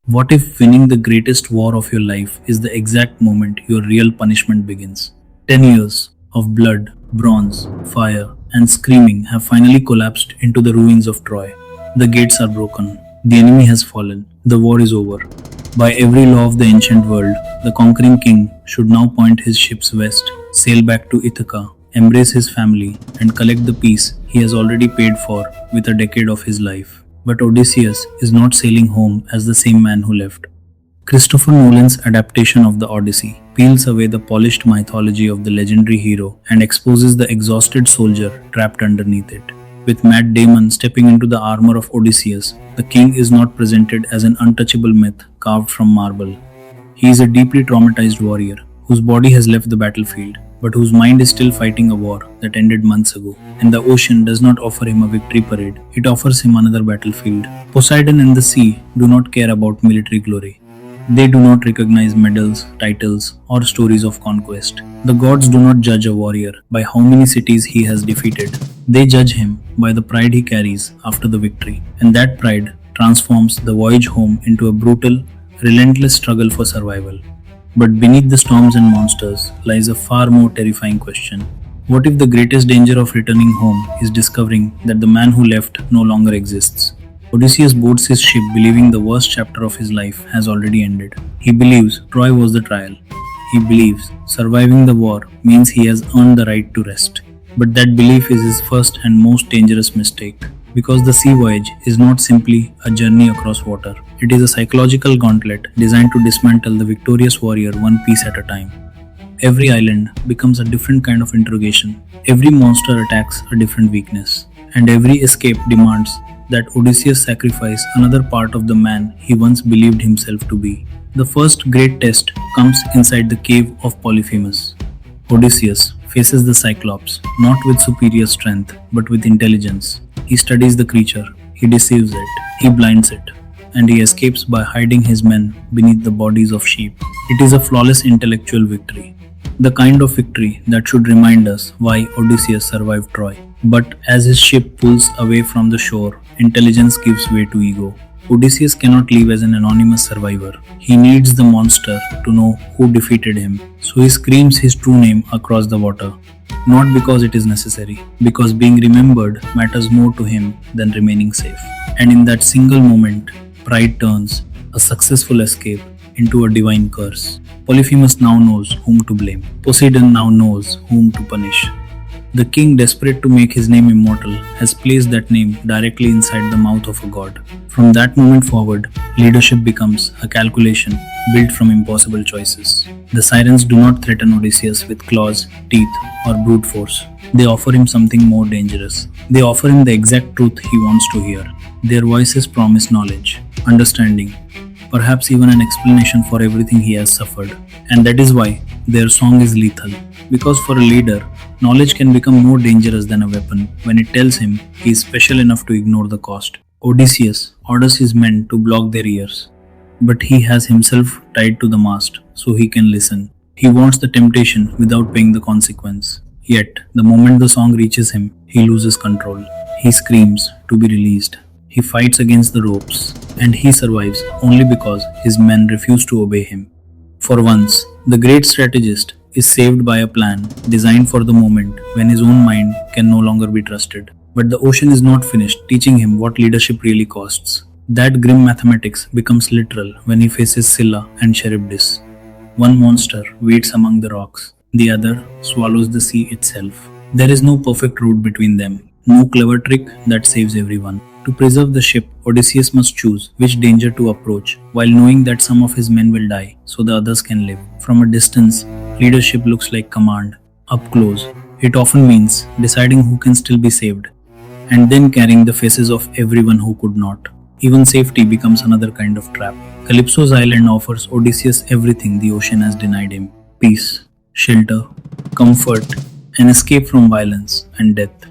What if winning the greatest war of your life is the exact moment your real punishment begins? 10 years of blood, bronze, fire, and screaming have finally collapsed into the ruins of Troy. The gates are broken. The enemy has fallen. The war is over. By every law of the ancient world, the conquering king should now point his ships west, sail back to Ithaca, embrace his family, and collect the peace he has already paid for with a decade of his life. But Odysseus is not sailing home as the same man who left. Christopher Nolan's adaptation of The Odyssey peels away the polished mythology of the legendary hero and exposes the exhausted soldier trapped underneath it. With Matt Damon stepping into the armor of Odysseus, the king is not presented as an untouchable myth carved from marble. He is a deeply traumatized warrior whose body has left the battlefield, but whose mind is still fighting a war that ended months ago. And the ocean does not offer him a victory parade, it offers him another battlefield. Poseidon and the sea do not care about military glory. They do not recognize medals, titles, or stories of conquest. The gods do not judge a warrior by how many cities he has defeated. They judge him by the pride he carries after the victory. And that pride transforms the voyage home into a brutal, relentless struggle for survival. But beneath the storms and monsters lies a far more terrifying question. What if the greatest danger of returning home is discovering that the man who left no longer exists? Odysseus boards his ship believing the worst chapter of his life has already ended. He believes Troy was the trial. He believes surviving the war means he has earned the right to rest. But that belief is his first and most dangerous mistake. Because the sea voyage is not simply a journey across water. It is a psychological gauntlet designed to dismantle the victorious warrior one piece at a time. Every island becomes a different kind of interrogation. Every monster attacks a different weakness. And every escape demands that Odysseus sacrifice another part of the man he once believed himself to be. The first great test comes inside the cave of Polyphemus. Odysseus faces the Cyclops, not with superior strength, but with intelligence. He studies the creature, he deceives it, he blinds it, and he escapes by hiding his men beneath the bodies of sheep. It is a flawless intellectual victory. The kind of victory that should remind us why Odysseus survived Troy. But as his ship pulls away from the shore, intelligence gives way to ego. Odysseus cannot live as an anonymous survivor. He needs the monster to know who defeated him. So he screams his true name across the water. Not because it is necessary, because being remembered matters more to him than remaining safe. And in that single moment, pride turns a successful escape into a divine curse. Polyphemus now knows whom to blame. Poseidon now knows whom to punish. The king, desperate to make his name immortal, has placed that name directly inside the mouth of a god. From that moment forward, leadership becomes a calculation built from impossible choices. The Sirens do not threaten Odysseus with claws, teeth, or brute force. They offer him something more dangerous. They offer him the exact truth he wants to hear. Their voices promise knowledge, understanding, perhaps even an explanation for everything he has suffered. And that is why their song is lethal. Because for a leader, knowledge can become more dangerous than a weapon when it tells him he is special enough to ignore the cost. Odysseus orders his men to block their ears, but he has himself tied to the mast so he can listen. He wants the temptation without paying the consequence. Yet, the moment the song reaches him, he loses control. He screams to be released. He fights against the ropes, and he survives only because his men refuse to obey him. For once, the great strategist is saved by a plan designed for the moment when his own mind can no longer be trusted. But the ocean is not finished teaching him what leadership really costs. That grim mathematics becomes literal when he faces Scylla and Charybdis. One monster waits among the rocks, the other swallows the sea itself. There is no perfect route between them, no clever trick that saves everyone. To preserve the ship, Odysseus must choose which danger to approach, while knowing that some of his men will die, so the others can live. From a distance, leadership looks like command. Up close, it often means deciding who can still be saved, and then carrying the faces of everyone who could not. Even safety becomes another kind of trap. Calypso's island offers Odysseus everything the ocean has denied him: peace, shelter, comfort, an escape from violence and death.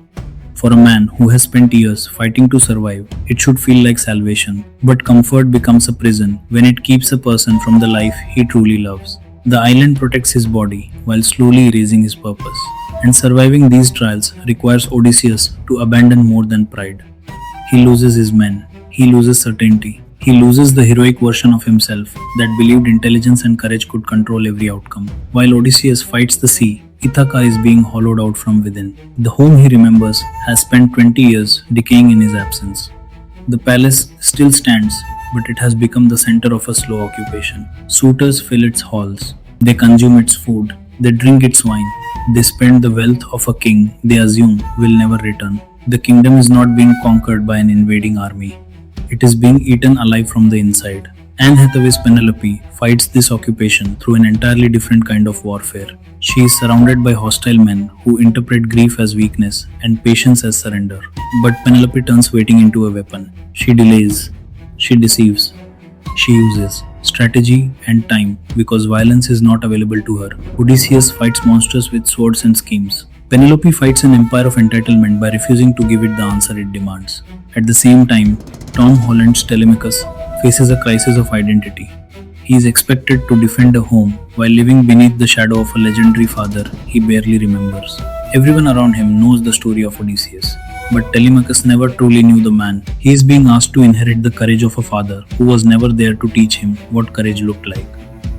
For a man who has spent years fighting to survive, it should feel like salvation. But comfort becomes a prison when it keeps a person from the life he truly loves. The island protects his body while slowly erasing his purpose. And surviving these trials requires Odysseus to abandon more than pride. He loses his men, he loses certainty, He loses the heroic version of himself that believed intelligence and courage could control every outcome. While Odysseus fights the sea, Ithaca is being hollowed out from within. The home he remembers has spent 20 years decaying in his absence. The palace still stands, but it has become the center of a slow occupation. Suitors fill its halls. They consume its food. They drink its wine. They spend the wealth of a king they assume will never return. The kingdom is not being conquered by an invading army. It is being eaten alive from the inside. Anne Hathaway's Penelope fights this occupation through an entirely different kind of warfare. She is surrounded by hostile men who interpret grief as weakness and patience as surrender. But Penelope turns waiting into a weapon. She delays, she deceives, she uses strategy and time because violence is not available to her. Odysseus fights monsters with swords and schemes. Penelope fights an empire of entitlement by refusing to give it the answer it demands. At the same time, Tom Holland's Telemachus faces a crisis of identity. He is expected to defend a home while living beneath the shadow of a legendary father he barely remembers. Everyone around him knows the story of Odysseus, but Telemachus never truly knew the man. He is being asked to inherit the courage of a father who was never there to teach him what courage looked like.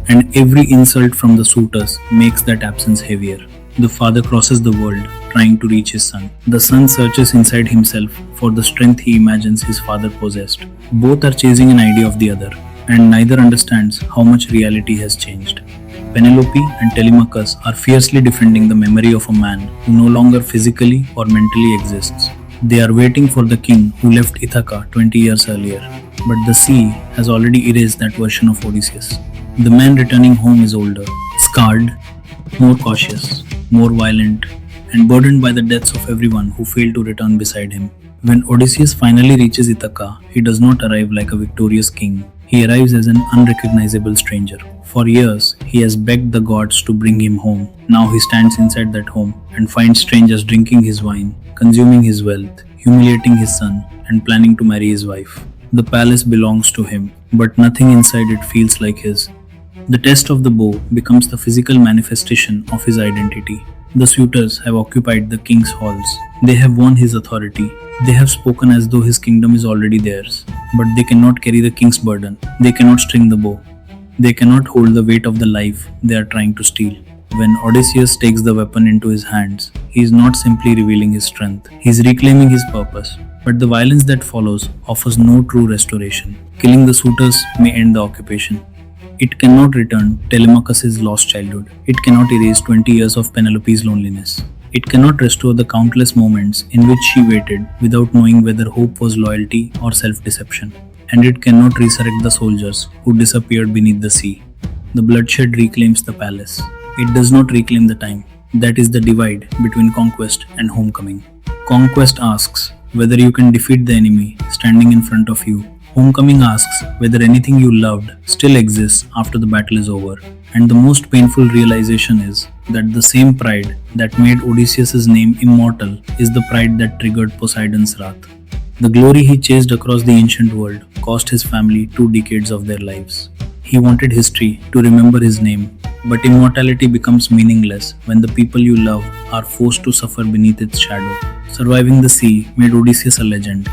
And every insult from the suitors makes that absence heavier. The father crosses the world trying to reach his son. The son searches inside himself for the strength he imagines his father possessed. Both are chasing an idea of the other, and neither understands how much reality has changed. Penelope and Telemachus are fiercely defending the memory of a man who no longer physically or mentally exists. They are waiting for the king who left Ithaca 20 years earlier, but the sea has already erased that version of Odysseus. The man returning home is older, scarred, more cautious, more violent, and burdened by the deaths of everyone who failed to return beside him. When Odysseus finally reaches Ithaca, he does not arrive like a victorious king. He arrives as an unrecognizable stranger. For years, he has begged the gods to bring him home. Now he stands inside that home and finds strangers drinking his wine, consuming his wealth, humiliating his son, and planning to marry his wife. The palace belongs to him, but nothing inside it feels like his. The test of the bow becomes the physical manifestation of his identity. The suitors have occupied the king's halls. They have won his authority. They have spoken as though his kingdom is already theirs. But they cannot carry the king's burden. They cannot string the bow. They cannot hold the weight of the life they are trying to steal. When Odysseus takes the weapon into his hands, he is not simply revealing his strength. He is reclaiming his purpose. But the violence that follows offers no true restoration. Killing the suitors may end the occupation. It cannot return Telemachus' lost childhood. It cannot erase 20 years of Penelope's loneliness. It cannot restore the countless moments in which she waited without knowing whether hope was loyalty or self-deception. And it cannot resurrect the soldiers who disappeared beneath the sea. The bloodshed reclaims the palace. It does not reclaim the time. That is the divide between conquest and homecoming. Conquest asks whether you can defeat the enemy standing in front of you. Homecoming asks whether anything you loved still exists after the battle is over. And the most painful realization is that the same pride that made Odysseus' name immortal is the pride that triggered Poseidon's wrath. The glory he chased across the ancient world cost his family 2 decades of their lives. He wanted history to remember his name, but immortality becomes meaningless when the people you love are forced to suffer beneath its shadow. Surviving the sea made Odysseus a legend.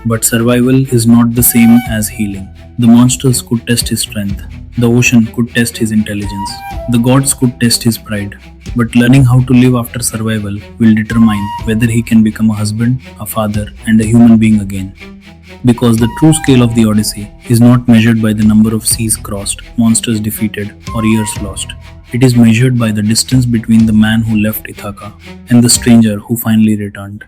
But survival is not the same as healing. The monsters could test his strength. The ocean could test his intelligence. The gods could test his pride. But learning how to live after survival will determine whether he can become a husband, a father, and a human being again. Because the true scale of the Odyssey is not measured by the number of seas crossed, monsters defeated, or years lost. It is measured by the distance between the man who left Ithaca and the stranger who finally returned.